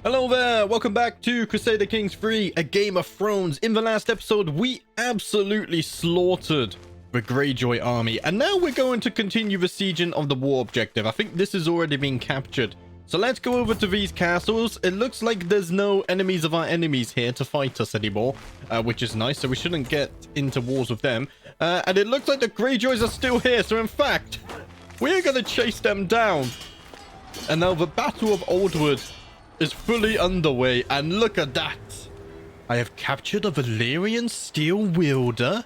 Hello there, welcome back to Crusader Kings 3, a Game of Thrones. In the last episode, we absolutely slaughtered the Greyjoy army, and now we're going to continue the sieging of the war objective. I think this has already been captured. So let's go over to these castles. It looks like there's no enemies of our enemies here to fight us anymore, which is nice, so we shouldn't get into wars with them. And it looks like the Greyjoys are still here, so in fact, we're going to chase them down. And now the Battle of Oldwood is fully underway, and look at that. I have captured a Valyrian steel wielder.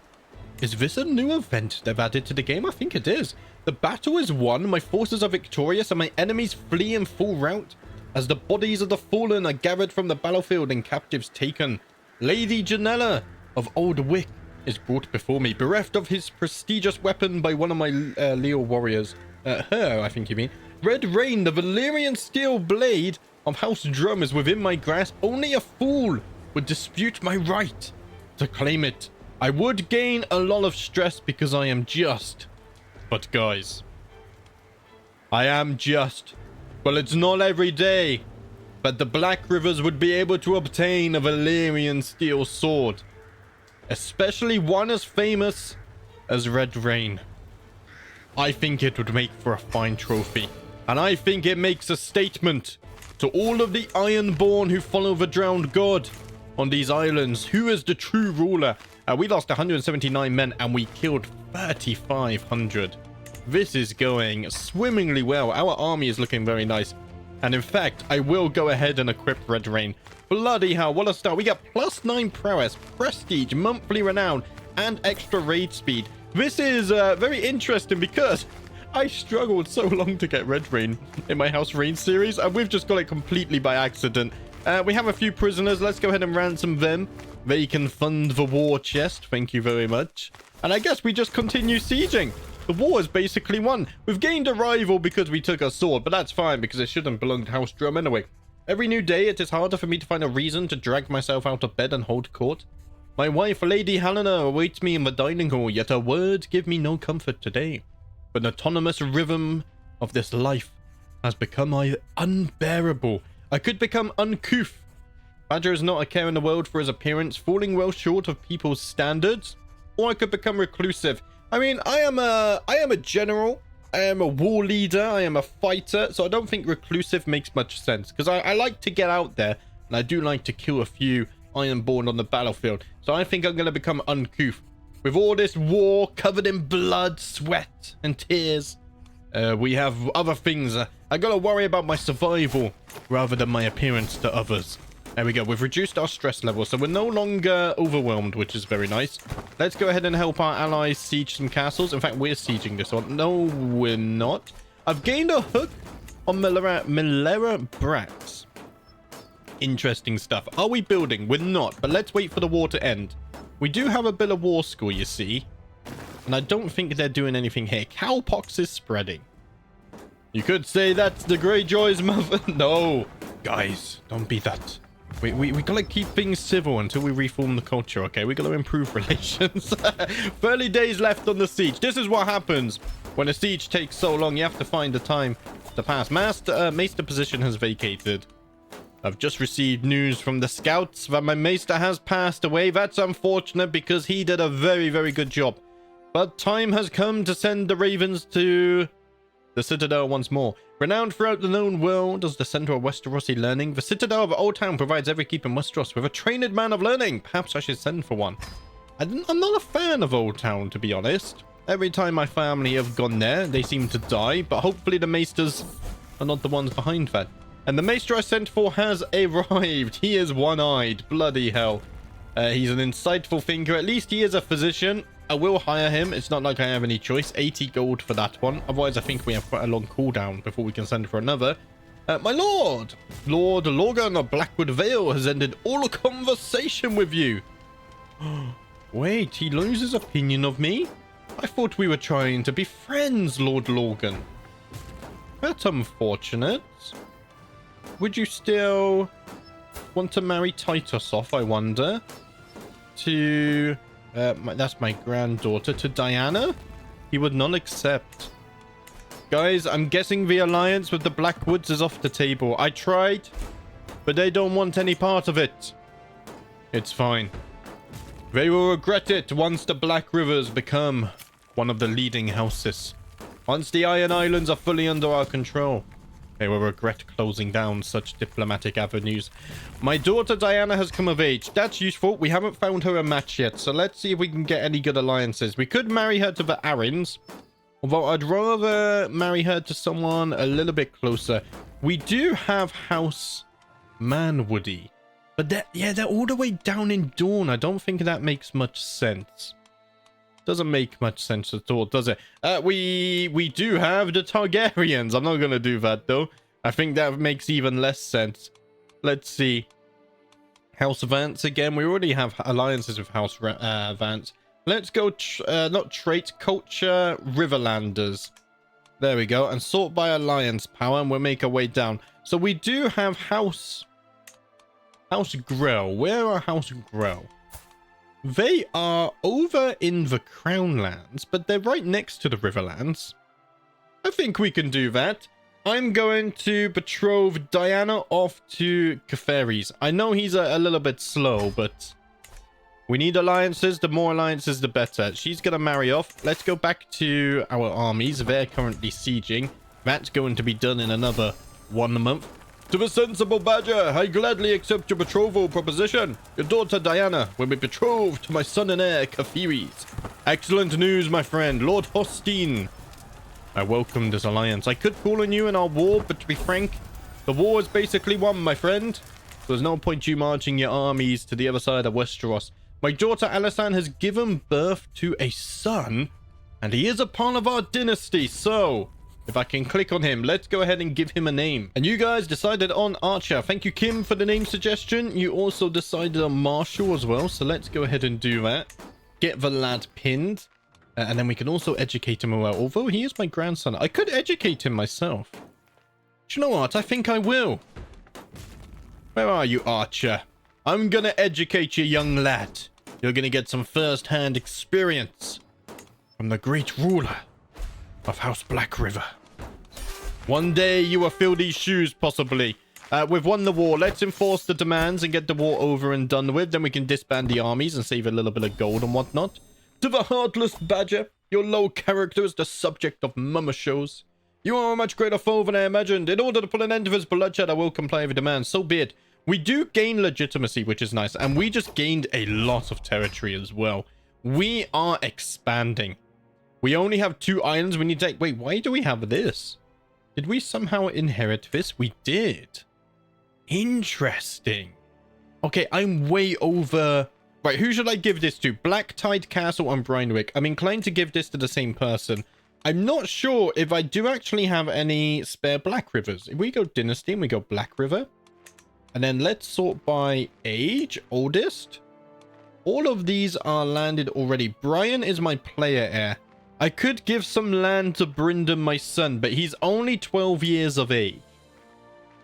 Is this a new event they've added to the game? I think it is. The battle is won, my forces are victorious, and my enemies flee in full rout as the bodies of the fallen are gathered from the battlefield and captives taken. Lady Janella of Old Wick is brought before me, bereft of his prestigious weapon by one of my Leo warriors. Her, I think you mean. Red Rain, the Valyrian steel blade of House Drum is within my grasp. Only a fool would dispute my right to claim it. I would gain a lot of stress because I am just. But guys, I am just. Well, it's not every day that the Blackrivers would be able to obtain a Valyrian steel sword. Especially one as famous as Red Rain. I think it would make for a fine trophy. And I think it makes a statement to all of the Ironborn who follow the drowned god on these islands. Who is the true ruler? We lost 179 men and we killed 3,500. This is going swimmingly well. Our army is looking very nice. And in fact, I will go ahead and equip Red Rain. Bloody hell, what a start. We got +9 prowess, prestige, monthly renown, and extra raid speed. This is very interesting because I struggled so long to get Red Rain in my House Rain series, and we've just got it completely by accident. We have a few prisoners. Let's go ahead and ransom them. They can fund the war chest. Thank you very much. And I guess we just continue sieging. The war is basically won. We've gained a rival because we took a sword, but that's fine because it shouldn't belong to House Drum anyway. Every new day, it is harder for me to find a reason to drag myself out of bed and hold court. My wife, Lady Helena, awaits me in the dining hall, yet her words give me no comfort today. The autonomous rhythm of this life has become unbearable. I could become uncouth. Badger is not a care in the world for his appearance, falling well short of people's standards. Or I could become reclusive. I mean, I am a general. I am a war leader. I am a fighter. So I don't think reclusive makes much sense. Because I like to get out there. And I do like to kill a few Ironborn on the battlefield. So I think I'm going to become uncouth. With all this war covered in blood, sweat, and tears, we have other things. I gotta worry about my survival rather than my appearance to others. There we go. We've reduced our stress level, so we're no longer overwhelmed, which is very nice. Let's go ahead and help our allies siege some castles. In fact, we're sieging this one. No, we're not. I've gained a hook on Milera Brats. Interesting stuff. Are we building? We're not, but let's wait for the war to end. We do have a bit of war school, you see. And I don't think they're doing anything here. Cowpox is spreading. You could say that's the Greyjoy's mother. No. Guys, don't be that. We gotta keep things civil until we reform the culture, okay? We gotta improve relations. 30 days left on the siege. This is what happens when a siege takes so long. You have to find the time to pass. Maester position has vacated. I've just received news from the scouts that my maester has passed away. That's unfortunate because he did a very, very good job. But time has come to send the ravens to the Citadel once more. Renowned throughout the known world as the center of Westerosi learning, the Citadel of Old Town provides every keep in Westeros with a trained man of learning. Perhaps I should send for one. I'm not a fan of Old Town, to be honest. Every time my family have gone there, they seem to die. But hopefully the maesters are not the ones behind that. And the maester I sent for has arrived. He is one-eyed. Bloody hell. He's an insightful thinker. At least he is a physician. I will hire him. It's not like I have any choice. 80 gold for that one. Otherwise, I think we have quite a long cooldown before we can send for another. My lord. Lord Lorgan of Blackwood Vale has ended all conversation with you. Wait, he loses opinion of me? I thought we were trying to be friends, Lord Lorgan. That's unfortunate. Would you still want to marry Titus off, I wonder? To... that's my granddaughter. To Diana? He would not accept. Guys, I'm guessing the alliance with the Blackwoods is off the table. I tried but they don't want any part of it. It's fine. They will regret it once the Blackrivers become one of the leading houses. Once the Iron Islands are fully under our control, they will regret closing down such diplomatic avenues. My daughter Diana has come of age. That's useful. We haven't found her a match yet, so let's see if we can get any good alliances. We could marry her to the Arryns, although I'd rather marry her to someone a little bit closer. We do have House Manwoody, but they're all the way down in Dawn. I don't think that makes much sense. Doesn't make much sense at all, does it? We do have the Targaryens. I'm not gonna do that though. I think that makes even less sense. Let's see. House Vance again. We already have alliances with House Vance. Let's go, not trait, culture, Riverlanders. There we go. And sort by alliance power, and we'll make our way down. So we do have House Grell. Where are House Grell? They are over in the Crownlands, but they're right next to the Riverlands. I think we can do that. I'm going to betroth Diana off to Caferes. I know he's a little bit slow, but we need alliances. The more alliances, the better. She's going to marry off. Let's go back to our armies. They're currently sieging. That's going to be done in another 1 month. To the sensible Badger, I gladly accept your betrothal proposition. Your daughter Diana will be betrothed to my son and heir, Caferes. Excellent news, my friend, Lord Hostine. I welcome this alliance. I could call on you in our war, but to be frank, the war is basically won, my friend. There's no point you marching your armies to the other side of Westeros. My daughter Alysanne has given birth to a son, and he is a part of our dynasty, so if I can click on him, let's go ahead and give him a name. And you guys decided on Archer. Thank you, Kim, for the name suggestion. You also decided on Marshall as well. So let's go ahead and do that. Get the lad pinned. And then we can also educate him well. Although he is my grandson, I could educate him myself. Do you know what? I think I will. Where are you, Archer? I'm going to educate you, young lad. You're going to get some first-hand experience from the great ruler of House Blackriver. One day you will fill these shoes, possibly. We've won the war. Let's enforce the demands and get the war over and done with. Then we can disband the armies and save a little bit of gold and whatnot. To the heartless Badger, your low character is the subject of mummer shows. You are a much greater foe than I imagined. In order to put an end to this bloodshed, I will comply with demands. So be it. We do gain legitimacy, which is nice. And we just gained a lot of territory as well. We are expanding. We only have 2 islands. We need to... Wait, why do we have this? Did we somehow inherit this? We did. Interesting. Okay, I'm way over... Right, who should I give this to? Black Tide Castle and Brinewick. I'm inclined to give this to the same person. I'm not sure if I do actually have any spare Black Rivers. If we go Dynasty and we go Black River. And then let's sort by age, oldest. All of these are landed already. Brian is my player heir. I could give some land to Bryndon, my son, but he's only 12 years of age.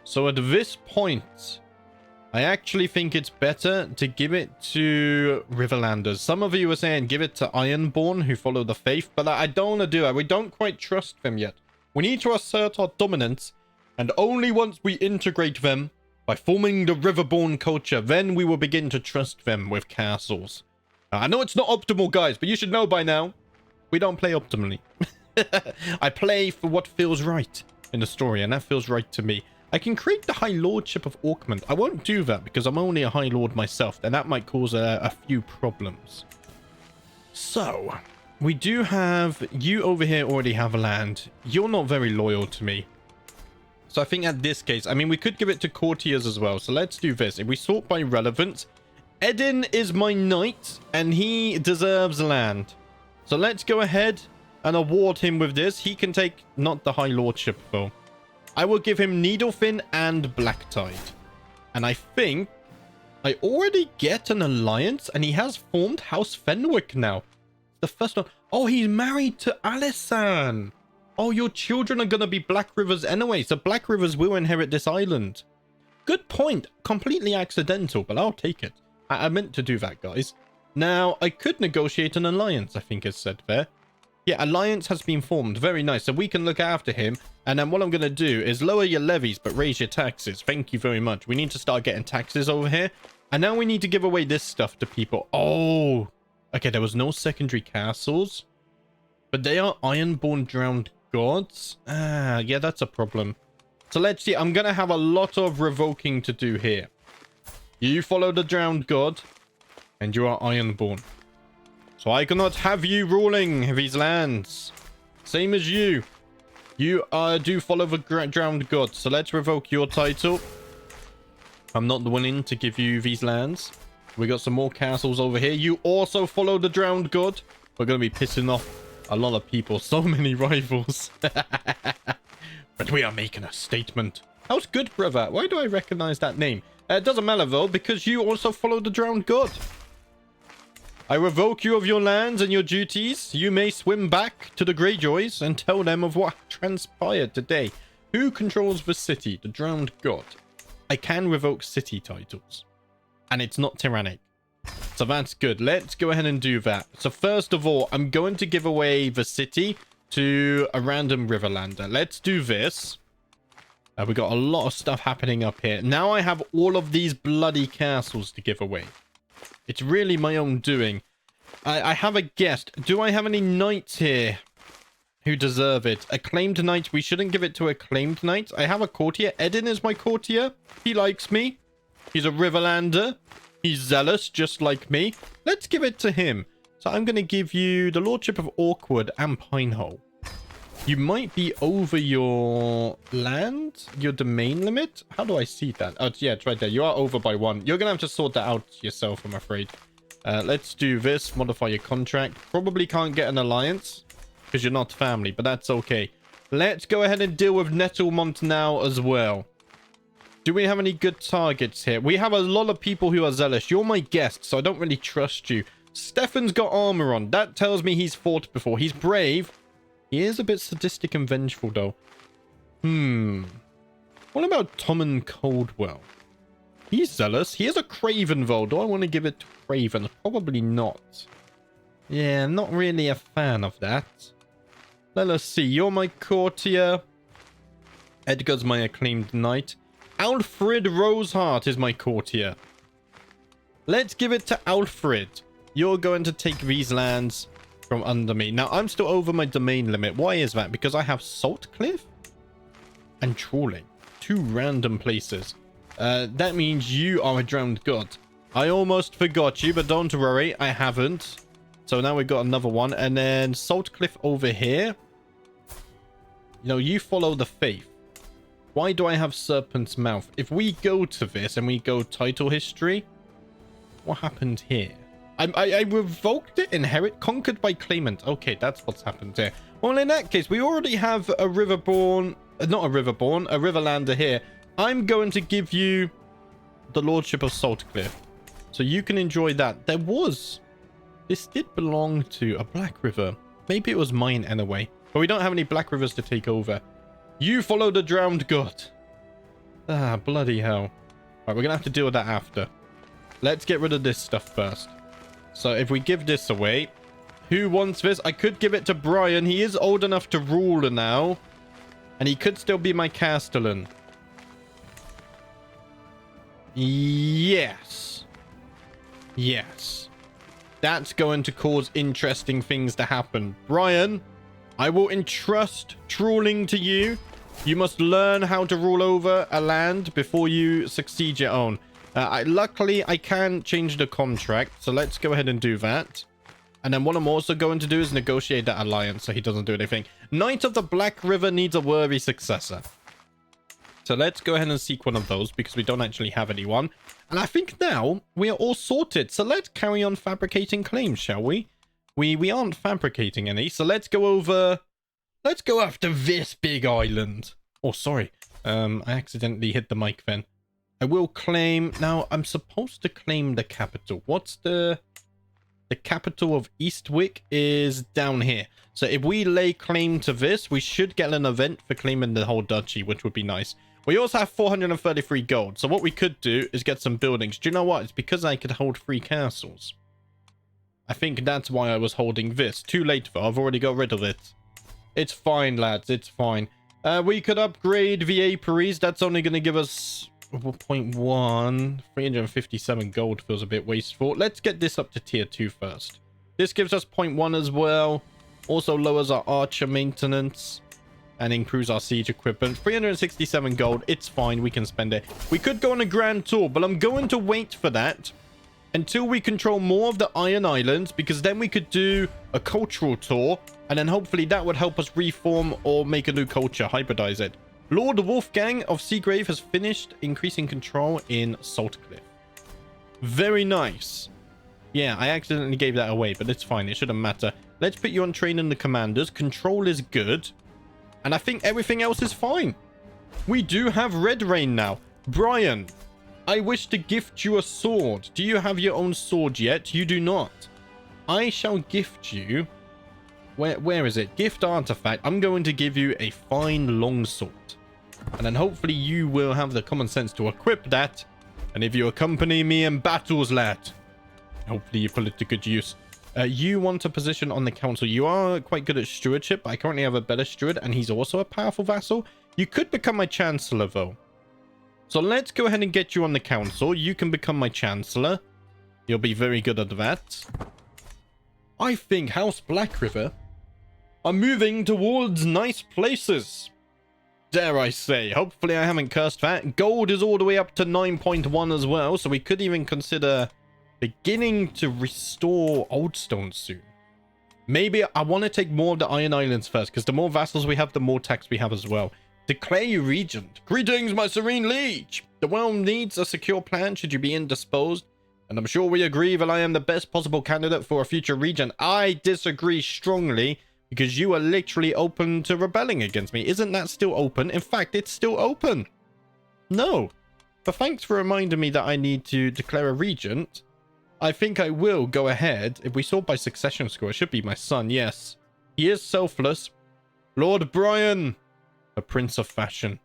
So at this point, I actually think it's better to give it to Riverlanders. Some of you are saying give it to Ironborn, who follow the faith, but I don't want to do it. We don't quite trust them yet. We need to assert our dominance, and only once we integrate them by forming the Riverborn culture, then we will begin to trust them with castles. I know it's not optimal, guys, but you should know by now. We don't play optimally. I play for what feels right in the story, and that feels right to me. I can create the High Lordship of Orkmont. I won't do that because I'm only a High Lord myself, and that might cause a few problems. So, we do have... You over here already have land. You're not very loyal to me. So I think at this case, I mean, we could give it to courtiers as well. So let's do this. If we sort by relevance, Edin is my knight, and he deserves land. So let's go ahead and award him with this. He can take, not the High Lordship though. I will give him Needlefin and Blacktide. And I think I already get an alliance, and he has formed House Fenwick now. The first one. Oh, he's married to Alysanne. Oh, your children are going to be Black Rivers anyway, so Black Rivers will inherit this island. Good point. Completely accidental, but I'll take it. I meant to do that, guys. Now, I could negotiate an alliance, I think is said there. Yeah, alliance has been formed. Very nice. So we can look after him. And then what I'm going to do is lower your levies, but raise your taxes. Thank you very much. We need to start getting taxes over here. And now we need to give away this stuff to people. Oh, okay. There was no secondary castles, but they are ironborn drowned gods. Ah, yeah, that's a problem. So let's see. I'm going to have a lot of revoking to do here. You follow the drowned god, and you are ironborn. So I cannot have you ruling these lands. Same as you. You do follow the drowned god. So let's revoke your title. I'm not willing to give you these lands. We got some more castles over here. You also follow the drowned god. We're going to be pissing off a lot of people. So many rivals. But we are making a statement. How's good, brother? Why do I recognize that name? It doesn't matter, though, because you also follow the drowned god. I revoke you of your lands and your duties. You may swim back to the Greyjoys and tell them of what transpired today. Who controls the city? The drowned god. I can revoke city titles. And it's not tyrannic. So that's good. Let's go ahead and do that. So first of all, I'm going to give away the city to a random Riverlander. Let's do this. We got a lot of stuff happening up here. Now I have all of these bloody castles to give away. It's really my own doing. I have a guest. Do I have any knights here who deserve it? Acclaimed knight. We shouldn't give it to acclaimed knight. I have a courtier. Edin is my courtier. He likes me. He's a Riverlander. He's zealous, just like me. Let's give it to him. So I'm going to give you the Lordship of Awkward and Pinehole. You might be over your land, your domain limit. How do I see that? Oh, yeah, it's right there. You are over by 1. You're going to have to sort that out yourself, I'm afraid. Let's do this. Modify your contract. Probably can't get an alliance because you're not family, but that's okay. Let's go ahead and deal with Nettlemont now as well. Do we have any good targets here? We have a lot of people who are zealous. You're my guest, so I don't really trust you. Stefan's got armor on. That tells me he's fought before. He's brave. He is a bit sadistic and vengeful, though. What about Tommen Coldwell? He's zealous. He is a Craven, though. Do I want to give it to Craven? Probably not. Yeah, not really a fan of that. Let us see. You're my courtier. Edgar's my acclaimed knight. Alfred Roseheart is my courtier. Let's give it to Alfred. You're going to take these lands from under me. Now, I'm still over my domain limit. Why is that? Because I have Saltcliffe and Trawling. 2 random places. That means you are a drowned god. I almost forgot you, but don't worry. I haven't. So now we've got another one. And then Saltcliffe over here. You know, you follow the faith. Why do I have Serpent's Mouth? If we go to this and we go title history, what happened here? I revoked it. Inherit. Conquered by claimant. Okay, that's what's happened here. Well, in that case, we already have a Riverborn. Not a Riverborn. A Riverlander here. I'm going to give you the Lordship of Saltcliffe. So you can enjoy that. There was. This did belong to a Blackriver. Maybe it was mine anyway. But we don't have any Blackrivers to take over. You follow the drowned god. Ah, bloody hell. Right, we're going to have to deal with that after. Let's get rid of this stuff first. So if we give this away, who wants this? I could give it to Brian. He is old enough to rule now. And he could still be my Castellan. Yes. Yes. That's going to cause interesting things to happen. Brian, I will entrust trawling to you. You must learn how to rule over a land before you succeed your own. Luckily, I can change the contract. So let's go ahead and do that. And then what I'm also going to do is negotiate that alliance so he doesn't do anything. Knight of the Black River needs a worthy successor. So let's go ahead and seek one of those because we don't actually have anyone. And I think now we are all sorted. So let's carry on fabricating claims, shall we? We aren't fabricating any. So let's go over. Let's go after this big island. Oh, sorry. I accidentally hit the mic then. I will claim. Now, I'm supposed to claim the capital. What's the capital of Eastwick is down here. So if we lay claim to this, we should get an event for claiming the whole duchy, which would be nice. We also have 433 gold. So what we could do is get some buildings. Do you know what? It's because I could hold 3 castles. I think that's why I was holding this. Too late, though. I've already got rid of it. It's fine, lads. It's fine. We could upgrade the apiaries. That's only going to give us 0.1. 357 gold feels a bit wasteful. Let's get this up to tier 2 first. This gives us 0.1 as well. Also lowers our archer maintenance and improves our siege equipment. 367 gold. It's fine. We can spend it. We could go on a grand tour, but I'm going to wait for that until we control more of the Iron Islands, because then we could do a cultural tour, and then hopefully that would help us reform or make a new culture, hybridize it. Lord Wolfgang of Seagrave has finished increasing control in Saltcliff. Very nice. Yeah, I accidentally gave that away, but it's fine. It shouldn't matter. Let's put you on training the commanders. Control is good. And I think everything else is fine. We do have Red Rain now. Brian, I wish to gift you a sword. Do you have your own sword yet? You do not. I shall gift you... Where is it? Gift artifact. I'm going to give you a fine longsword. And then hopefully you will have the common sense to equip that. And if you accompany me in battles, lad, hopefully you put it to good use. You want a position on the council. You are quite good at stewardship. I currently have a better steward, and he's also a powerful vassal. You could become my chancellor, though. So let's go ahead and get you on the council. You can become my chancellor. You'll be very good at that. I think House Blackriver are moving towards nice places. Dare I say. Hopefully I haven't cursed that. Gold is all the way up to 9.1 as well, so we could even consider beginning to restore Oldstone soon. Maybe I want to take more of the Iron Islands first, because the more vassals we have, the more tax we have as well. Declare you regent. Greetings, my serene liege. The realm needs a secure plan should you be indisposed, and I'm sure we agree that I am the best possible candidate for a future regent. I disagree strongly, because you are literally open to rebelling against me. Isn't that still open? In fact, it's still open. No. But thanks for reminding me that I need to declare a regent. I think I will go ahead. If we sort by succession score, it should be my son, yes. He is selfless. Lord Brian, a prince of fashion,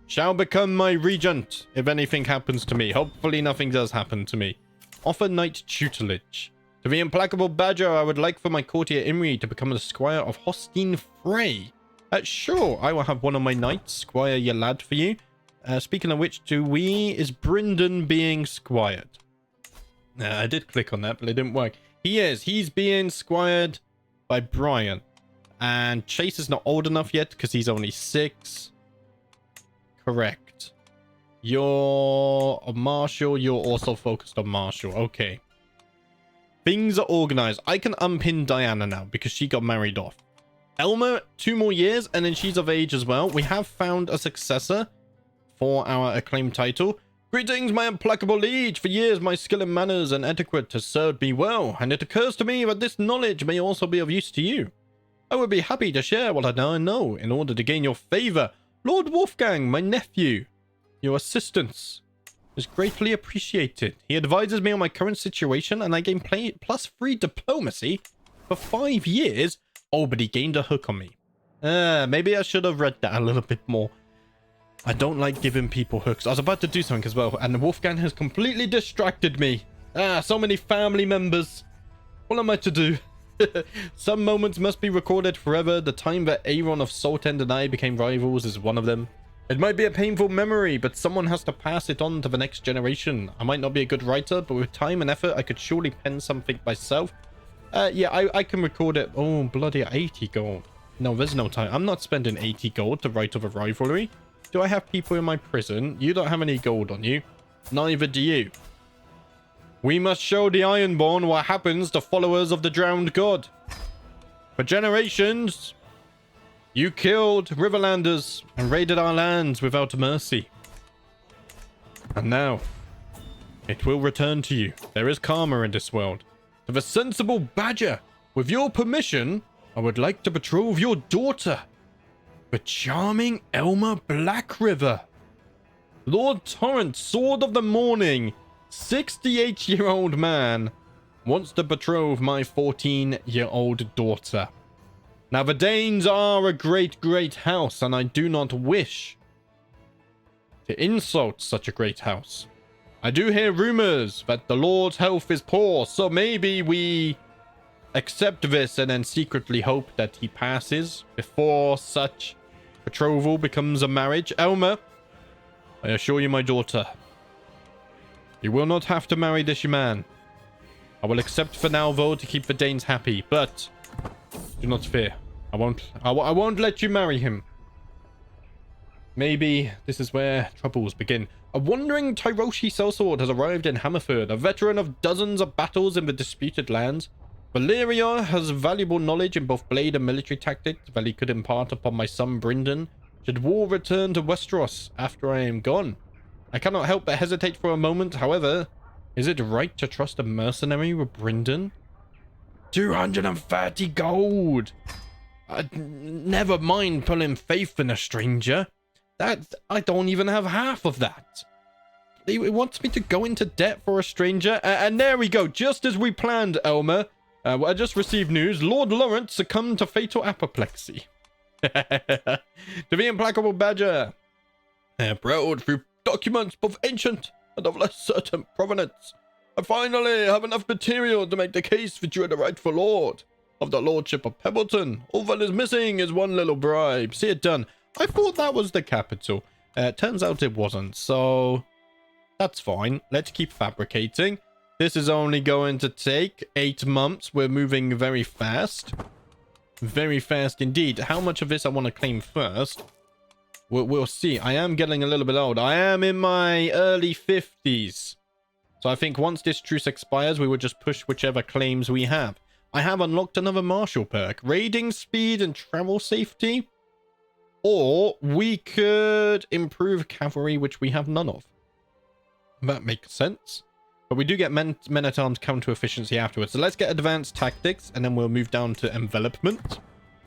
shall become my regent if anything happens to me. Hopefully nothing does happen to me. Offer knight tutelage. To the implacable badger, I would like for my courtier Imri to become the squire of Hostine Frey. Sure, I will have one of my knights squire your lad for you. Speaking of which, is Bryndon being squired? I did click on that, but it didn't work. He is. He's being squired by Brian. And Chase is not old enough yet because he's only 6. Correct. You're a marshal. You're also focused on marshal. Okay. Things are organized. I can unpin Diana now because she got married off. Elma, 2 more years, and then she's of age as well. We have found a successor for our acclaimed title. Greetings, my implacable liege. For years, my skill in manners and etiquette has served me well, and it occurs to me that this knowledge may also be of use to you. I would be happy to share what I now know in order to gain your favor. Lord Wolfgang, my nephew, your assistance is greatly appreciated. He advises me on my current situation, and I gain +3 diplomacy for 5 years. Oh, but he gained a hook on me. Maybe I should have read that a little bit more. I don't like giving people hooks. I was about to do something as well, and Wolfgang has completely distracted me. So many family members. What am I to do? Some moments must be recorded forever. The time that Aaron of Saltend and I became rivals is one of them. It might be a painful memory, but someone has to pass it on to the next generation. I might not be a good writer, but with time and effort, I could surely pen something myself. Yeah, I can record it. Oh, bloody 80 gold. No, there's no time. I'm not spending 80 gold to write of a rivalry. Do I have people in my prison? You don't have any gold on you. Neither do you. We must show the Ironborn what happens to followers of the drowned god. For generations, you killed Riverlanders and raided our lands without mercy. And now, it will return to you. There is karma in this world. To the sensible badger, with your permission, I would like to betroth your daughter. The charming Elma Blackriver. Lord Torrent, Sword of the Morning, 68-year-old man, wants to betroth my 14-year-old daughter. Now, the Danes are a great, great house, and I do not wish to insult such a great house. I do hear rumors that the Lord's health is poor, so maybe we accept this and then secretly hope that he passes before such betrothal becomes a marriage. Elmer, I assure you, my daughter, you will not have to marry this man. I will accept for now, though, to keep the Danes happy, but do not fear. I won't let you marry him. Maybe this is where troubles begin. A wandering Tyroshi sellsword has arrived in Hammerford, a veteran of dozens of battles in the disputed lands. Valeria has valuable knowledge in both blade and military tactics that he could impart upon my son Brynden should war return to Westeros after I am gone. I cannot help but hesitate for a moment, however. Is it right to trust a mercenary with Brynden? 230 gold! Never mind pulling faith in a stranger. I don't even have half of that. He wants me to go into debt for a stranger. And there we go, just as we planned, Elmer. I just received news. Lord Lawrence succumbed to fatal apoplexy. To the implacable badger. Browed through documents both ancient and of less certain provenance. I finally have enough material to make the case that you are the rightful lord of the lordship of Pebbleton. All that is missing is one little bribe. See it done. I thought that was the capital. Turns out it wasn't, so that's fine. Let's keep fabricating. This is only going to take 8 months. We're moving very fast. Very fast indeed. How much of this I want to claim first? We'll see. I am getting a little bit old. I am in my early 50s. So I think once this truce expires, we will just push whichever claims we have. I have unlocked another martial perk. Raiding speed and travel safety. Or we could improve cavalry, which we have none of. That makes sense. But we do get men-at-arms counter efficiency afterwards. So let's get advanced tactics, and then we'll move down to envelopment.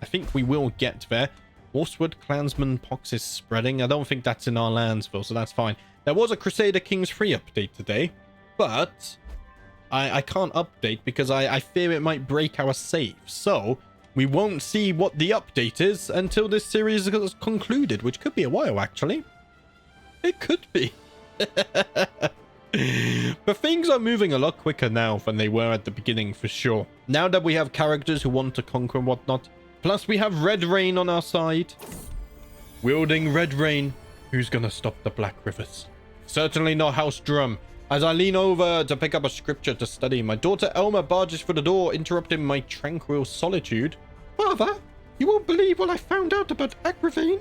I think we will get there. Horsewood Clansman pox is spreading. I don't think that's in our lands, Phil, so that's fine. There was a Crusader Kings 3 update today, but I can't update because I fear it might break our save. So we won't see what the update is until this series is concluded, which could be a while, actually. It could be. But things are moving a lot quicker now than they were at the beginning, for sure. Now that we have characters who want to conquer and whatnot. Plus, we have Red Rain on our side. Wielding Red Rain. Who's gonna stop the Blackrivers? Certainly not House Drum. As I lean over to pick up a scripture to study, my daughter Elma barges for the door, interrupting my tranquil solitude. Father, you won't believe what I found out about Agravain.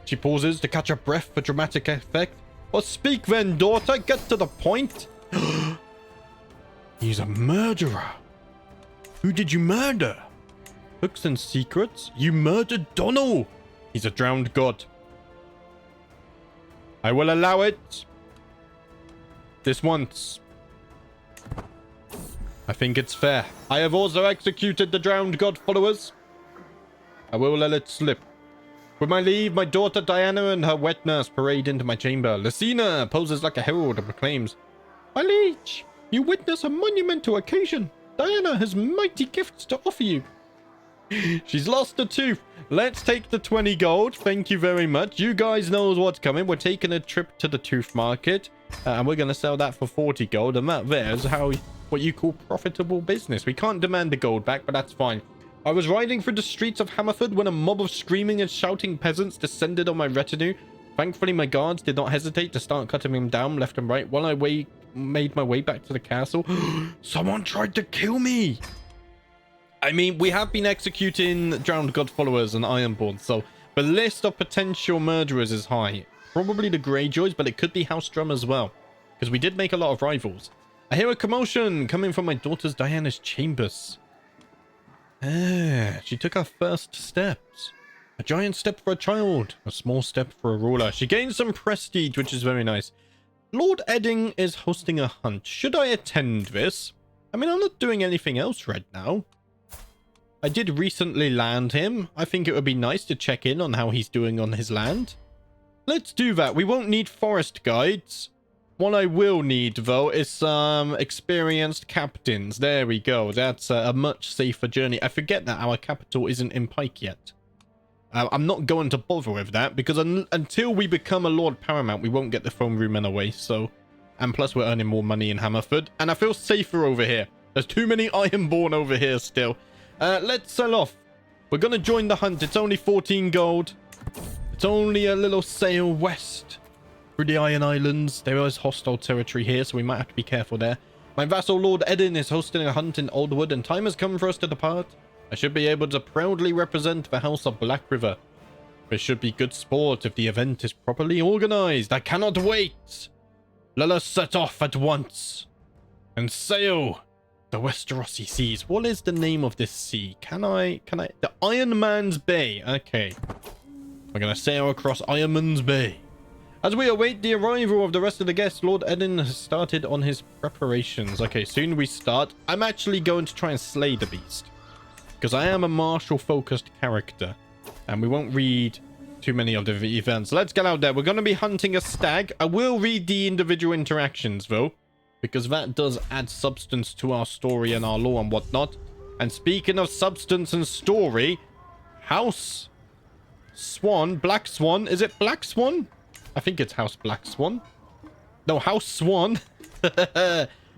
She pauses to catch her breath for dramatic effect. Well, speak then, daughter. Get to the point. He's a murderer. Who did you murder? Hooks and secrets? You murdered Donald. He's a drowned god. I will allow it. This once. I think it's fair. I have also executed the drowned god followers. I will let it slip. With my leave, my daughter Diana and her wet nurse parade into my chamber. Lucina poses like a herald and proclaims, My liege, you witness a monumental occasion. Diana has mighty gifts to offer you. She's lost a tooth. Let's take the 20 gold. Thank you very much. You guys know what's coming. We're taking a trip to the tooth market. And we're going to sell that for 40 gold. And that there's what you call profitable business. We can't demand the gold back, but that's fine. I was riding through the streets of Hammerford when a mob of screaming and shouting peasants descended on my retinue. Thankfully, my guards did not hesitate to start cutting them down left and right while I made my way back to the castle. Someone tried to kill me! I mean, we have been executing drowned god followers and Ironborn, so the list of potential murderers is high. Probably the Greyjoys, but it could be House Drum as well, because we did make a lot of rivals. I hear a commotion coming from my daughter's Diana's chambers. She took her first steps. A giant step for a child, a small step for a ruler. She gained some prestige, which is very nice. Lord Edding is hosting a hunt. Should I attend this? I mean, I'm not doing anything else right now. I did recently land him. I think it would be nice to check in on how he's doing on his land. Let's do that. We won't need forest guides. What I will need, though, is some experienced captains. There we go. That's a much safer journey. I forget that our capital isn't in Pike yet. I'm not going to bother with that, because until we become a Lord Paramount, we won't get the throne room anyway, so And plus, we're earning more money in Hammerford. And I feel safer over here. There's too many Ironborn over here still. Let's sell off. We're going to join the hunt. It's only 14 gold. It's only a little sail west through the Iron Islands. There is hostile territory here, so we might have to be careful there. My vassal Lord Edin is hosting a hunt in Oldwood, and time has come for us to depart. I should be able to proudly represent the House of Blackriver. It should be good sport if the event is properly organized. I cannot wait. Let us set off at once and sail the Westerosi seas. What is the name of this sea? Can I? The Iron Man's Bay. Okay. We're going to sail across Iron Man's Bay. As we await the arrival of the rest of the guests, Lord Edin has started on his preparations. Okay, soon we start. I'm actually going to try and slay the beast, because I am a martial-focused character, and we won't read too many of the events. Let's get out there. We're going to be hunting a stag. I will read the individual interactions, though, because that does add substance to our story and our lore and whatnot. And speaking of substance and story, House Swan, Black Swan, is it Black Swan? I think it's House Black Swan. No, House Swan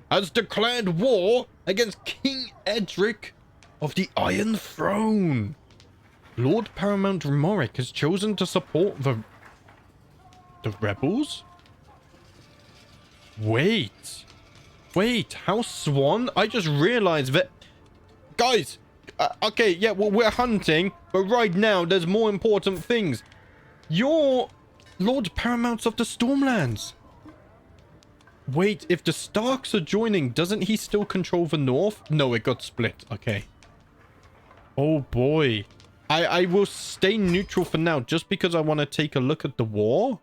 has declared war against King Edric of the Iron Throne. Lord Paramount Romoric has chosen to support the rebels? Wait, House Swan? I just realized that... Guys, okay, yeah, well, we're hunting, but right now there's more important things. You're Lord Paramounts of the Stormlands. Wait, if the Starks are joining, doesn't he still control the north? No, it got split. Okay. Oh boy. I will stay neutral for now, just because I want to take a look at the war.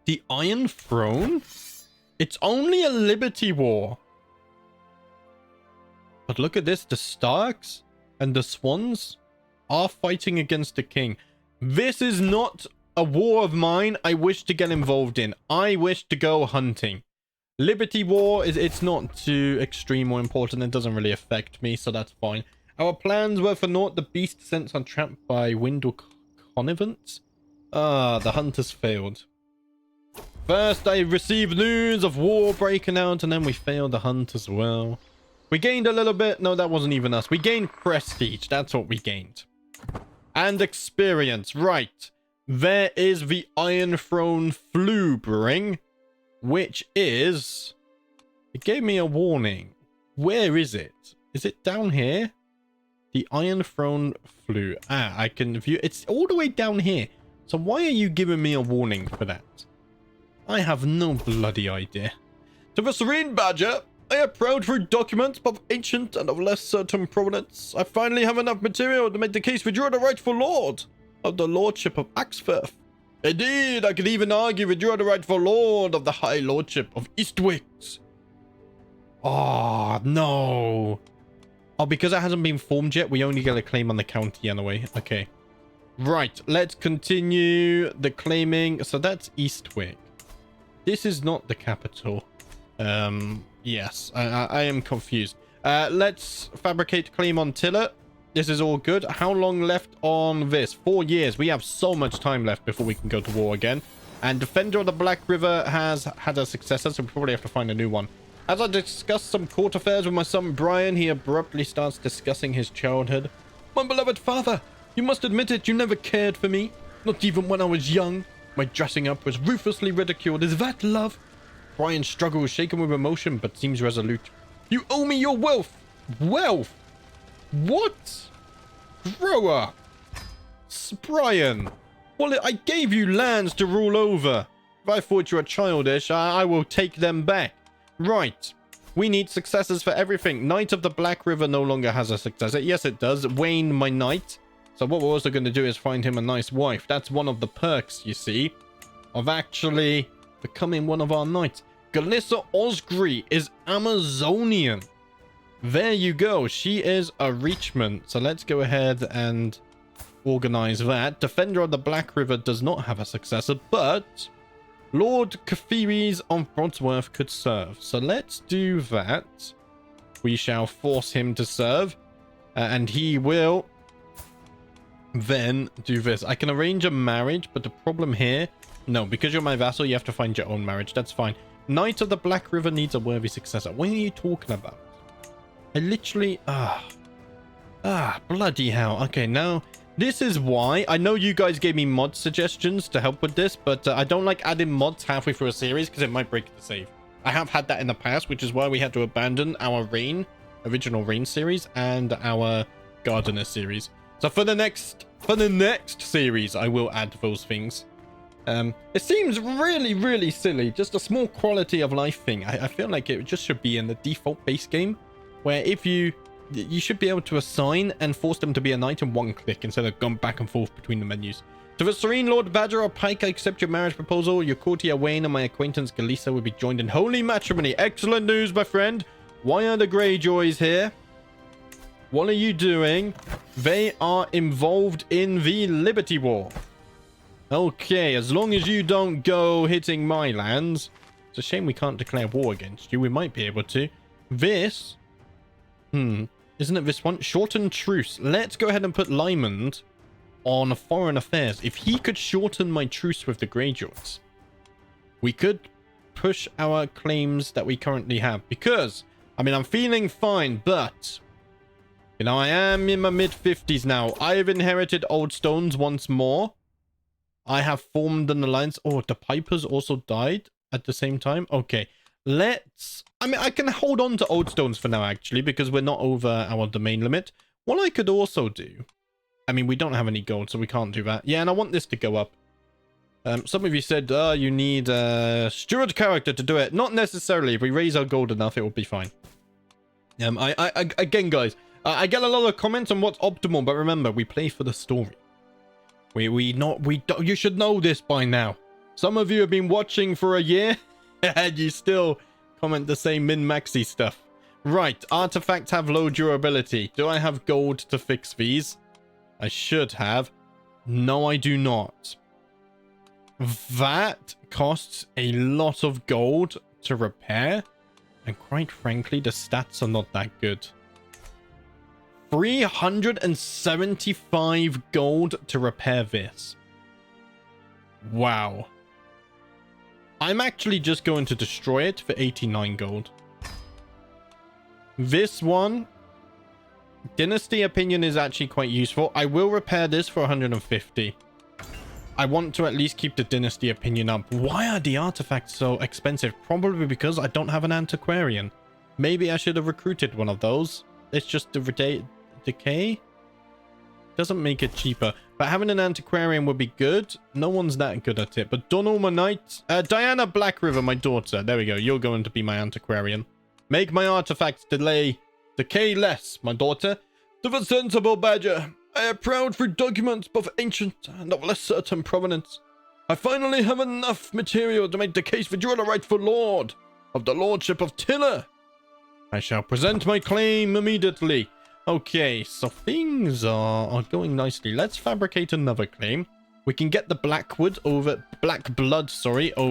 The Iron Throne? It's only a Liberty War. But look at this. The Starks and the Swans are fighting against the king. This is not a war of mine I wish to get involved in. I wish to go hunting. Liberty War, it's not too extreme or important. It doesn't really affect me, so that's fine. Our plans were for naught. The beast sense are trapped by Windle Connivance. Ah, the hunt has failed. First, I received news of war breaking out, and then we failed the hunt as well. We gained a little bit. No, that wasn't even us. We gained prestige. That's what we gained. And experience. Right. There is the Iron Throne Flube ring, which is... It gave me a warning. Where is it? Is it down here? The Iron Throne Flue. Ah, I can view... It's all the way down here. So why are you giving me a warning for that? I have no bloody idea. To the Serene Badger, I have prowled through documents, both ancient and of less certain provenance. I finally have enough material to make the case for you are the rightful lord of the lordship of Axfirth. Indeed, I could even argue that you are the rightful lord of the high lordship of Eastwicks. Oh, no. Oh, because it hasn't been formed yet, we only get a claim on the county anyway. Okay. Right, let's continue the claiming. So that's Eastwick. This is not the capital. Yes, I am confused. Let's fabricate claim on Tiller. This is all good. How long left on this? 4 years. We have so much time left before we can go to war again. And Defender of the Blackriver has had a successor, so we probably have to find a new one. As I discuss some court affairs with my son Brian, he abruptly starts discussing his childhood. My beloved father, you must admit it, you never cared for me. Not even when I was young. My dressing up was ruthlessly ridiculed. Is that love? Brian struggles, shaken with emotion, but seems resolute. You owe me your wealth. Wealth? What? Grow up. Brian. Well, I gave you lands to rule over. If I thought you were childish, I will take them back. Right. We need successors for everything. Knight of the Black River no longer has a successor. Yes, it does. Wayne, my knight. So what we're also going to do is find him a nice wife. That's one of the perks, you see, of actually becoming one of our knights. Galissa Osgrey is Amazonian. There you go. She is a Reachman. So let's go ahead and organize that. Defender of the Black River does not have a successor, but Lord Cathiris on Brodsworth could serve. So let's do that. We shall force him to serve, and he will then do this. I can arrange a marriage, but the problem here... No, because you're my vassal, you have to find your own marriage. That's fine. Knight of the Black River needs a worthy successor. What are you talking about? I literally... bloody hell. Okay, now... This is why. I know you guys gave me mod suggestions to help with this, but I don't like adding mods halfway through a series because it might break the save. I have had that in the past, which is why we had to abandon our original Rain series and our Gardener series. So for the next series, I will add those things. It seems really, really silly. Just a small quality of life thing. I feel like it just should be in the default base game, where if you should be able to assign and force them to be a knight in one click instead of going back and forth between the menus. To the Serene Lord Badger of Pike, I accept your marriage proposal. Your courtier Wayne and my acquaintance Galisa will be joined in holy matrimony. Excellent news, my friend. Why are the Greyjoys here? What are you doing? They are involved in the Liberty War. Okay, as long as you don't go hitting my lands. It's a shame we can't declare war against you. We might be able to. This... Isn't it this one? Shorten truce. Let's go ahead and put Lymond on foreign affairs. If he could shorten my truce with the Greyjoys, we could push our claims that we currently have. Because, I mean, I'm feeling fine, but... You know, I am in my mid-50s now. I have inherited Old Stones once more. I have formed an alliance. Oh, the Pipers also died at the same time. Okay, let's... I mean, I can hold on to Old Stones for now, actually, because we're not over our domain limit. What I could also do... I mean, we don't have any gold, so we can't do that. Yeah, and I want this to go up. Some of you said, you need a steward character to do it. Not necessarily. If we raise our gold enough, it will be fine. Again, guys, I get a lot of comments on what's optimal, but remember, we play for the story. You should know this by now. Some of you have been watching for a year, and you still comment the same min-maxy stuff. Right, artifacts have low durability. Do I have gold to fix these? I should have. No, I do not. That costs a lot of gold to repair, and quite frankly, the stats are not that good. 375 gold to repair this. Wow. I'm actually just going to destroy it for 89 gold. This one, Dynasty Opinion is actually quite useful. I will repair this for 150. I want to at least keep the Dynasty Opinion up. Why are the artifacts so expensive? Probably because I don't have an antiquarian. Maybe I should have recruited one of those. It's just the decay. Doesn't make it cheaper. But having an antiquarian would be good. No one's that good at it. But Donald, my knight. Diana Blackriver, my daughter. There we go. You're going to be my antiquarian. Make my artifacts decay less, my daughter. To the sensible badger. I am proud through documents both ancient and of less certain provenance. I finally have enough material to make the case that you are the rightful lord of the lordship of Tiller. I shall present my claim immediately. Okay, so things are going nicely. Let's fabricate another claim. We can get the black blood over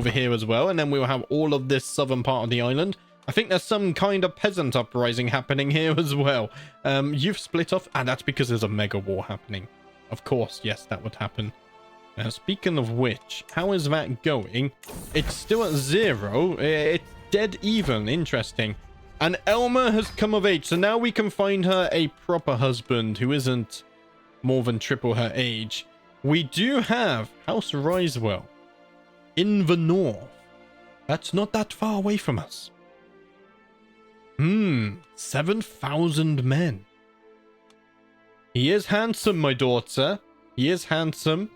here as well, and then we'll have all of this southern part of the island. I think there's some kind of peasant uprising happening here as well. You've split off, and that's because there's a mega war happening. Of course, yes, that would happen. Speaking of which, how is that going? It's still at 0. It's dead even. Interesting. And Elma has come of age, so now we can find her a proper husband who isn't more than triple her age. We do have House Risewell in the north. That's not that far away from us. 7,000 men. He is handsome, my daughter. He is handsome.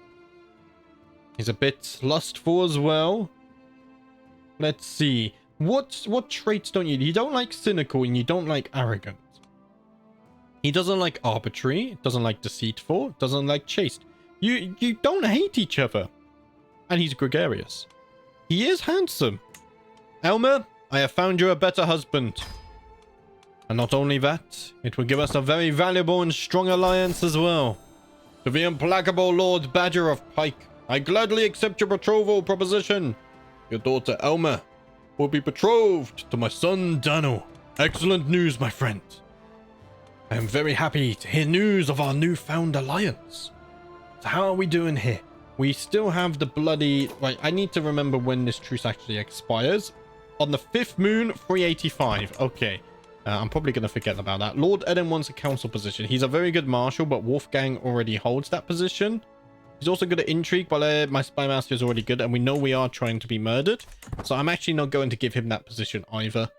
He's a bit lustful as well. Let's see. What traits don't you... You don't like cynical and you don't like arrogant. He doesn't like arbitrary, doesn't like deceitful, doesn't like chaste. You don't hate each other. And he's gregarious. He is handsome. Elmer, I have found you a better husband. And not only that, it will give us a very valuable and strong alliance as well. To the implacable Lord Badger of Pike, I gladly accept your betrothal proposition. Your daughter Elma will be betrothed to my son Dano. Excellent news, my friend. I am very happy to hear news of our newfound alliance. So how are we doing here? We still have the bloody... Right, I need to remember when this truce actually expires. On the 5th moon, 385. Okay. I'm probably going to forget about that. Lord Eden wants a council position. He's a very good marshal, but Wolfgang already holds that position. He's also good at intrigue, but my spy master is already good, and we know we are trying to be murdered. So I'm actually not going to give him that position either.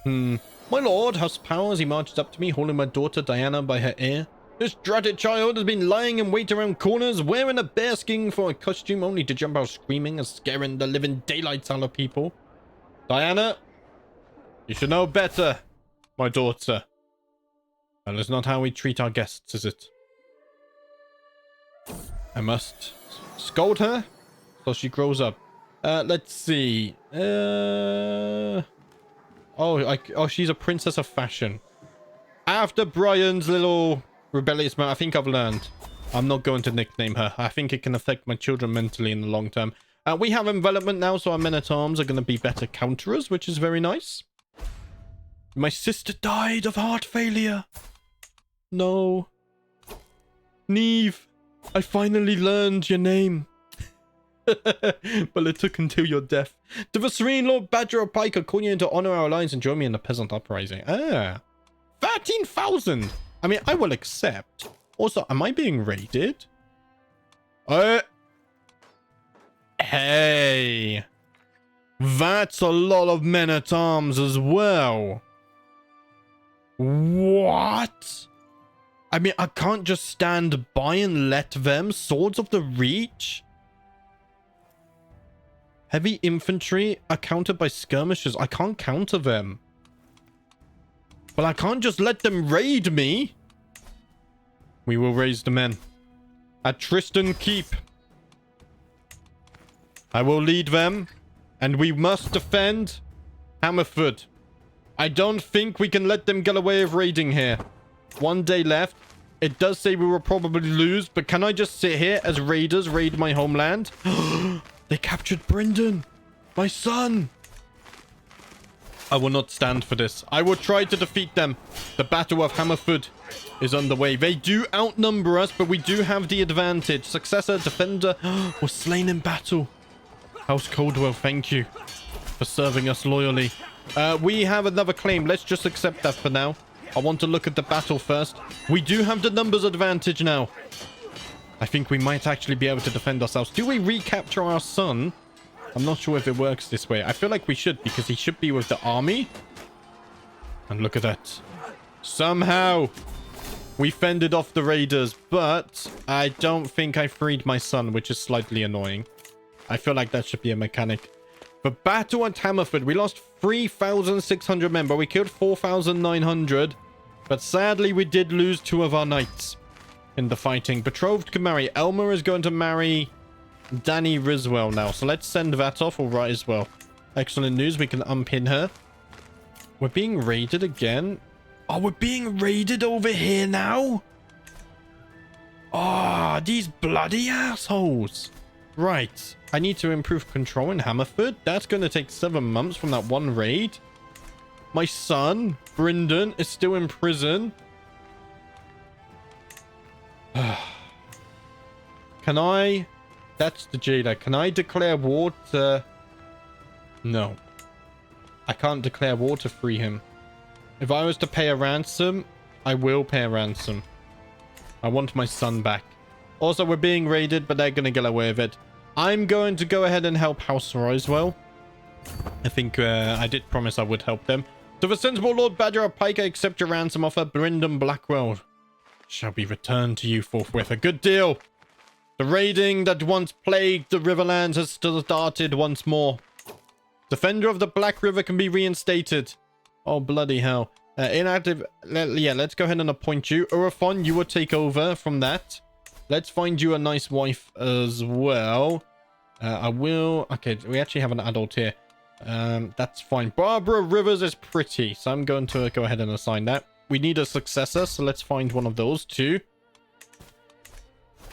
My lord, house power as he marches up to me, holding my daughter Diana by her ear. This dratted child has been lying in wait around corners, wearing a bearskin for a costume, only to jump out screaming and scaring the living daylights out of people. Diana, you should know better, my daughter. That is not how we treat our guests, is it? I must scold her so she grows up. Let's see. Oh, she's a princess of fashion. After Brian's little rebellious moment, I think I've learned. I'm not going to nickname her. I think it can affect my children mentally in the long term. We have envelopment now, so our men-at-arms are going to be better counterers, which is very nice. My sister died of heart failure. No. Neve, I finally learned your name. But it took until your death. To the serene Lord Badger of Pike, I call you in to honor our alliance and join me in the peasant uprising. 13,000. I mean, I will accept. Also, am I being raided? Hey. That's a lot of men-at-arms as well. What? I mean, I can't just stand by and let them. Swords of the Reach? Heavy infantry are countered by skirmishers. I can't counter them. But I can't just let them raid me. We will raise the men. At Tristan Keep. I will lead them. And we must defend Hammerford. I don't think we can let them get away with raiding here. 1 day left. It does say we will probably lose, but can I just sit here as raiders raid my homeland? They captured Brendan, my son. I will not stand for this. I will try to defeat them. The Battle of Hammerford is underway. They do outnumber us, but we do have the advantage. Successor, defender, was slain in battle. House Coldwell, thank you for serving us loyally. We have another claim. Let's just accept that for now. I want to look at the battle first. We do have the numbers advantage now. I think we might actually be able to defend ourselves. Do we recapture our son? I'm not sure if it works this way. I feel like we should, because he should be with the army. And look at that. Somehow, we fended off the raiders, but I don't think I freed my son, which is slightly annoying. I feel like that should be a mechanic. The battle at Hammerford, we lost 3,600 men, but we killed 4,900. But sadly, we did lose 2 of our knights in the fighting. Betrothed can marry. Elmer is going to marry Danny Riswell now. So let's send that off. All right as well. Excellent news. We can unpin her. We're being raided again. Oh, we're being raided over here now? Oh, these bloody assholes. Right. I need to improve control in Hammerford. That's going to take 7 months from that one raid. My son, Brendan, is still in prison. Can I... That's the jailer. Can I declare war to... No. I can't declare war to free him. If I was to pay a ransom, I will pay a ransom. I want my son back. Also, we're being raided, but they're going to get away with it. I'm going to go ahead and help House Roswell. I think I did promise I would help them. To the sensible Lord Badger of Pike, I accept your ransom offer. Brendan Blackwell shall be returned to you forthwith. A good deal. The raiding that once plagued the Riverlands has started once more. Defender of the Black River can be reinstated. Oh, bloody hell. Inactive. Yeah, let's go ahead and appoint you. Urathon, you will take over from that. Let's find you a nice wife as well. I will... Okay, we actually have an adult here. That's fine. Barbara Rivers is pretty, so I'm going to go ahead and assign that. We need a successor, so let's find one of those too.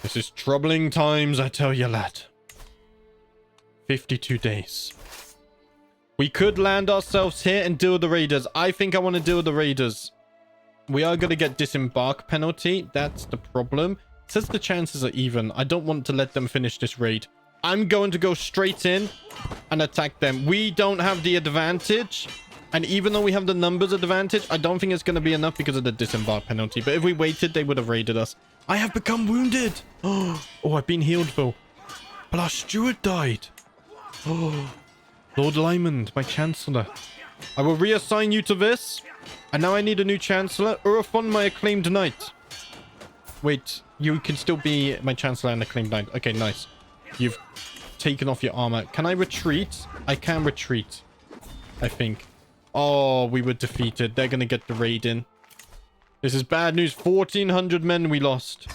This is troubling times, I tell you, lad. 52 days. We could land ourselves here and deal with the raiders. I think I want to deal with the raiders. We are going to get disembark penalty. That's the problem. It says the chances are even. I don't want to let them finish this raid. I'm going to go straight in and attack them. We don't have the advantage. And even though we have the numbers advantage, I don't think it's going to be enough because of the disembark penalty. But if we waited, they would have raided us. I have become wounded. Oh, I've been healed, though. But our steward died. Oh, Lord Lymond, my chancellor. I will reassign you to this. And now I need a new chancellor. Urafon, my acclaimed knight. Wait, you can still be my chancellor and acclaimed knight. Okay, nice. You've taken off your armor. Can I retreat? I can retreat, I think. Oh, we were defeated. They're going to get the raid in. This is bad news. 1,400 men we lost.